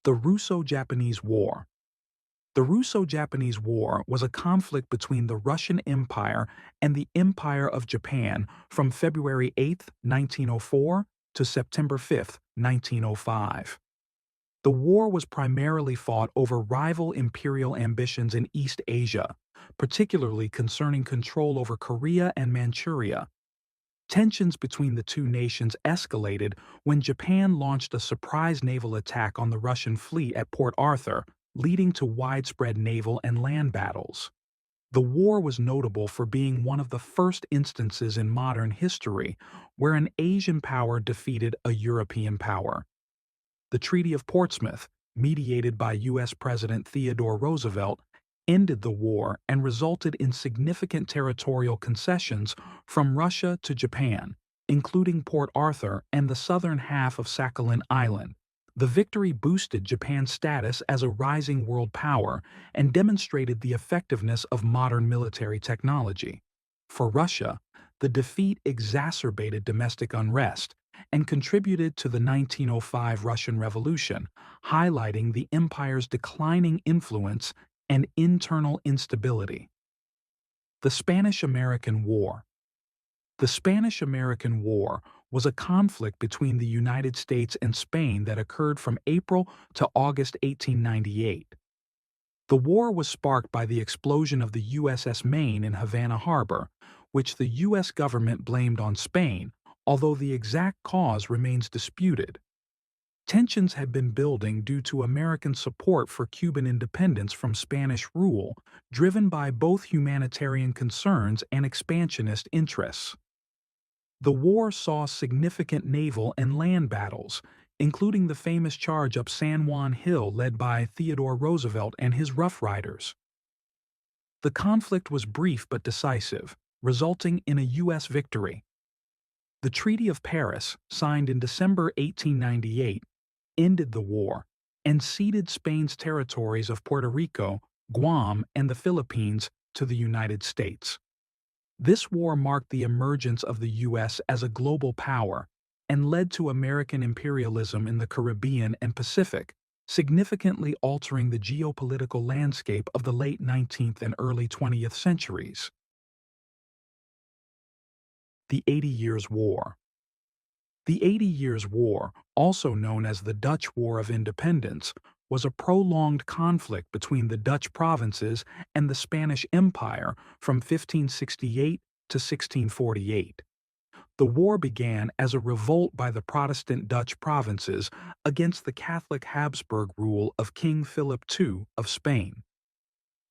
The Russo-Japanese War. The Russo-Japanese War was a conflict between the Russian Empire and the Empire of Japan from February 8, 1904 to September 5, 1905. The war was primarily fought over rival imperial ambitions in East Asia, particularly concerning control over Korea and Manchuria. Tensions between the two nations escalated when Japan launched a surprise naval attack on the Russian fleet at Port Arthur, leading to widespread naval and land battles. The war was notable for being one of the first instances in modern history where an Asian power defeated a European power. The Treaty of Portsmouth, mediated by U.S. President Theodore Roosevelt, ended the war and resulted in significant territorial concessions from Russia to Japan, including Port Arthur and the southern half of Sakhalin Island. The victory boosted Japan's status as a rising world power and demonstrated the effectiveness of modern military technology. For Russia, the defeat exacerbated domestic unrest and contributed to the 1905 Russian Revolution, highlighting the empire's declining influence and internal instability. The Spanish-American War. The Spanish-American War was a conflict between the United States and Spain that occurred from April to August 1898. The war was sparked by the explosion of the USS Maine in Havana Harbor, which the U.S. government blamed on Spain, although the exact cause remains disputed. Tensions had been building due to American support for Cuban independence from Spanish rule, driven by both humanitarian concerns and expansionist interests. The war saw significant naval and land battles, including the famous charge up San Juan Hill led by Theodore Roosevelt and his Rough Riders. The conflict was brief but decisive, resulting in a U.S. victory. The Treaty of Paris, signed in December 1898, ended the war and ceded Spain's territories of Puerto Rico, Guam, and the Philippines to the United States. This war marked the emergence of the U.S. as a global power and led to American imperialism in the Caribbean and Pacific, significantly altering the geopolitical landscape of the late 19th and early 20th centuries. The 80 Years' War. The 80 Years' War, also known as the Dutch War of Independence, was a prolonged conflict between the Dutch provinces and the Spanish Empire from 1568 to 1648. The war began as a revolt by the Protestant Dutch provinces against the Catholic Habsburg rule of King Philip II of Spain.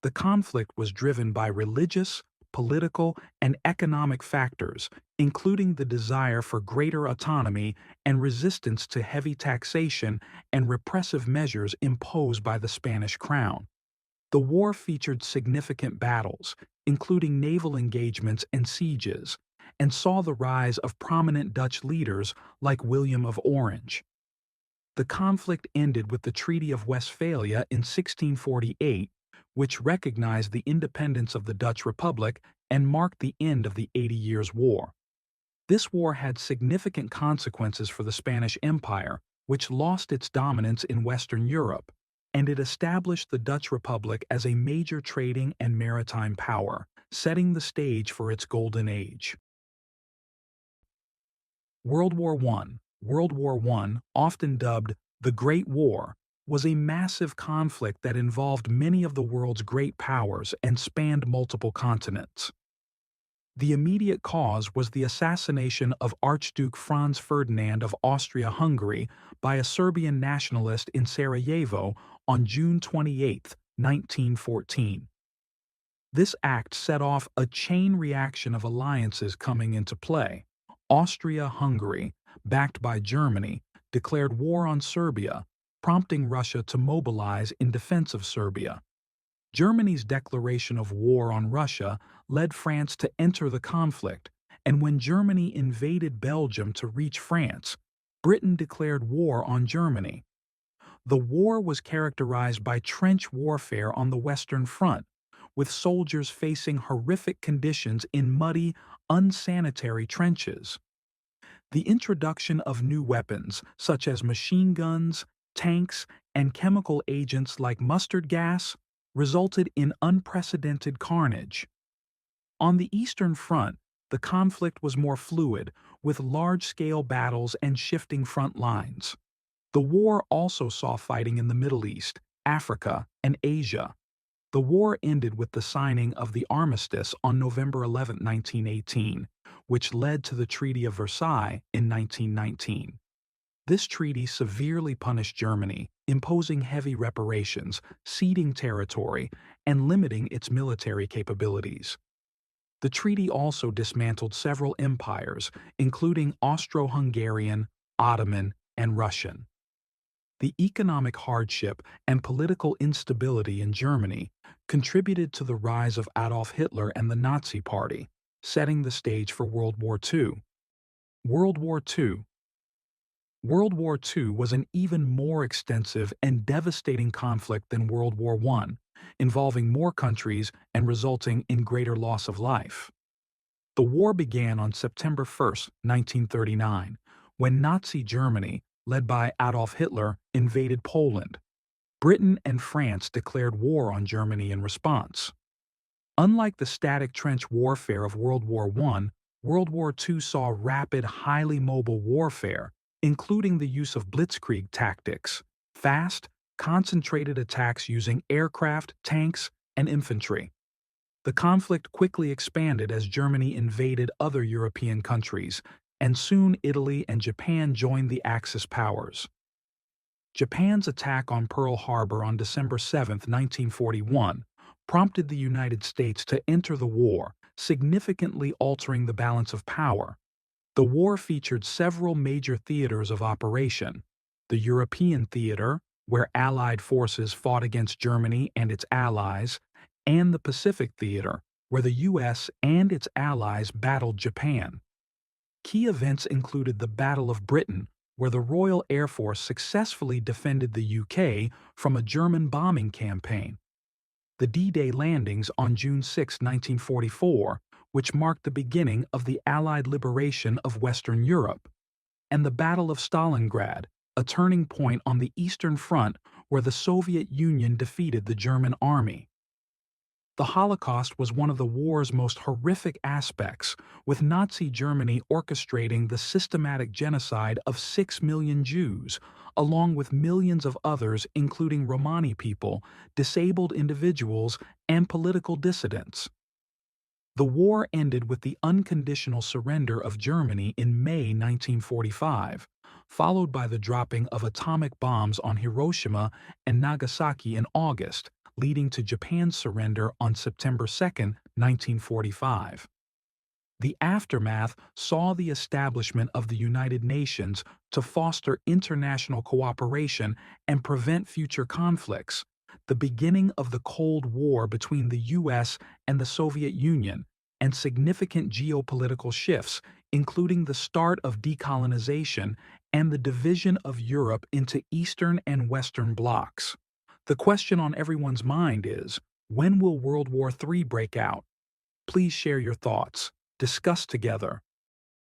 The conflict was driven by religious, political, and economic factors, including the desire for greater autonomy and resistance to heavy taxation and repressive measures imposed by the Spanish crown. The war featured significant battles, including naval engagements and sieges, and saw the rise of prominent Dutch leaders like William of Orange. The conflict ended with the Treaty of Westphalia in 1648, which recognized the independence of the Dutch Republic and marked the end of the 80 Years' War. This war had significant consequences for the Spanish Empire, which lost its dominance in Western Europe, and it established the Dutch Republic as a major trading and maritime power, setting the stage for its golden age. World War I. World War I, often dubbed the Great War, was a massive conflict that involved many of the world's great powers and spanned multiple continents. The immediate cause was the assassination of Archduke Franz Ferdinand of Austria-Hungary by a Serbian nationalist in Sarajevo on June 28, 1914. This act set off a chain reaction of alliances coming into play. Austria-Hungary, backed by Germany, declared war on Serbia, prompting Russia to mobilize in defense of Serbia. Germany's declaration of war on Russia led France to enter the conflict, and when Germany invaded Belgium to reach France, Britain declared war on Germany. The war was characterized by trench warfare on the Western Front, with soldiers facing horrific conditions in muddy, unsanitary trenches. The introduction of new weapons, such as machine guns, tanks, and chemical agents like mustard gas resulted in unprecedented carnage. On the Eastern Front, the conflict was more fluid, with large-scale battles and shifting front lines. The war also saw fighting in the Middle East, Africa, and Asia. The war ended with the signing of the armistice on November 11, 1918, which led to the Treaty of Versailles in 1919. This treaty severely punished Germany, imposing heavy reparations, ceding territory, and limiting its military capabilities. The treaty also dismantled several empires, including Austro-Hungarian, Ottoman, and Russian. The economic hardship and political instability in Germany contributed to the rise of Adolf Hitler and the Nazi Party, setting the stage for World War II. World War II. World War II was an even more extensive and devastating conflict than World War I, involving more countries and resulting in greater loss of life. The war began on September 1, 1939, when Nazi Germany, led by Adolf Hitler, invaded Poland. Britain and France declared war on Germany in response. Unlike the static trench warfare of World War I, World War II saw rapid, highly mobile warfare, including the use of blitzkrieg tactics, fast, concentrated attacks using aircraft, tanks, and infantry. The conflict quickly expanded as Germany invaded other European countries, and soon Italy and Japan joined the Axis powers. Japan's attack on Pearl Harbor on December 7, 1941, prompted the United States to enter the war, significantly altering the balance of power. The war featured several major theaters of operation: the European theater, where Allied forces fought against Germany and its allies, and the Pacific theater, where the U.S. and its allies battled Japan. Key events included the Battle of Britain, where the Royal Air Force successfully defended the UK from a German bombing campaign, the D-Day landings on June 6, 1944, which marked the beginning of the Allied liberation of Western Europe, and the Battle of Stalingrad, a turning point on the Eastern Front where the Soviet Union defeated the German army. The Holocaust was one of the war's most horrific aspects, with Nazi Germany orchestrating the systematic genocide of 6 million Jews, along with millions of others including Romani people, disabled individuals, and political dissidents. The war ended with the unconditional surrender of Germany in May 1945, followed by the dropping of atomic bombs on Hiroshima and Nagasaki in August, leading to Japan's surrender on September 2, 1945. The aftermath saw the establishment of the United Nations to foster international cooperation and prevent future conflicts, the beginning of the Cold War between the U.S. and the Soviet Union, and significant geopolitical shifts, including the start of decolonization and the division of Europe into Eastern and Western blocs. The question on everyone's mind is, when will World War III break out? Please share your thoughts. Discuss together.